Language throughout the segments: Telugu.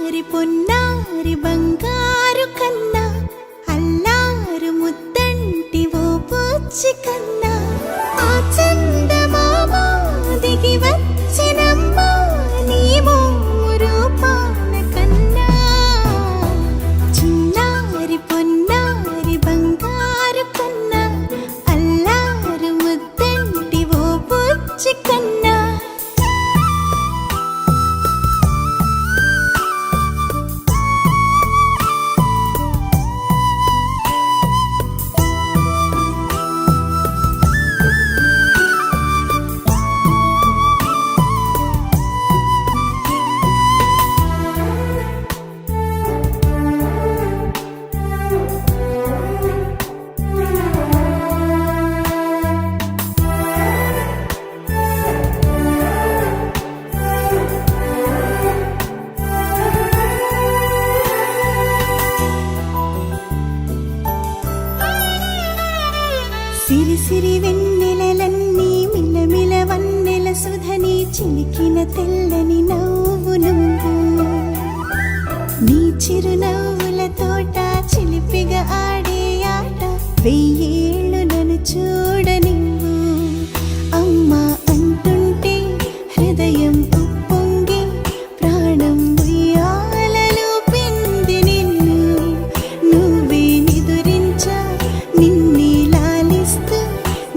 చిన్నారి పొన్నారి బంగారు కన్నా అల్లారు ముద్దంటి ఓ పుచ్చి కన్నా ఆ చందమామ దిగి వచ్చినమ్మ నీ మోము రూపాన కన్నా చిన్నారి పొన్నారి బంగారు కన్నా అల్లారు ముద్దంటి ఓ పుచ్చి కన్నా సిరి సిరి వెన్నెలలన్నీ మిలమిల వన్నెల సుధని చిలికిన తెల్లని నవ్వు నువ్వు నీ చిరునవ్వుల తోట చిలిపిగా ఆడే ఆట వెయ్యేళ్ళు నన్ను చూడ నువ్వు అమ్మా అంటుంటే హృదయం ఉప్పొంగి ప్రాణం ఉయ్యాలలో పిండి నిన్ను నువ్వే నిదురించా నిన్నే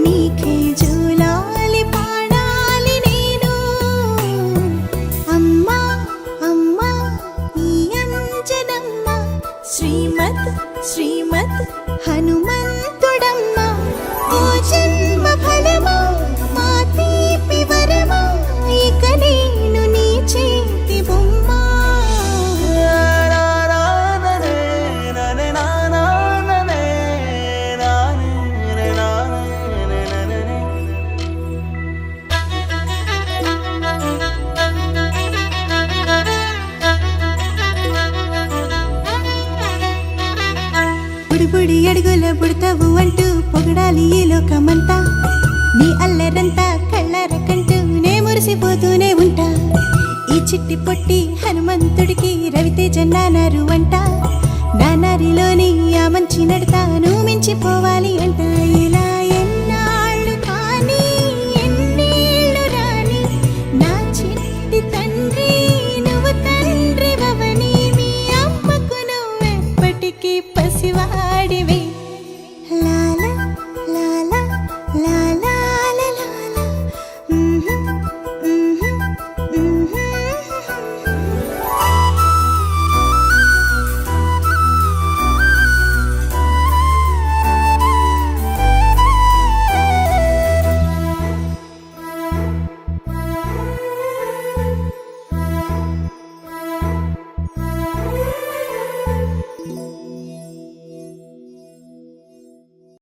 నీకే జోలాలి పాడాలి నేను అమ్మా అమ్మా ఈ అంజనమ్మ శ్రీమత్ శ్రీమత్ హనుమంతుడమ్మ ఓ జన్మ ఫలమా మా తీపి వరమా ఇక నేను నీ చేతి బొమ్మ బుడి అడుగుల బుడతావు అంటూ పొగడాలి ఈ లోకమంతా నీ అల్లరంతా కళ్ళారకంటూ నే మురిసిపోతూనే ఉంటా ఈ చిట్టి పొట్టి హనుమంతుడికి రవితేజ నానారు అంట నానారిలోని ఆ మంచి నడతాను మించిపోవాలి అంట ఇలా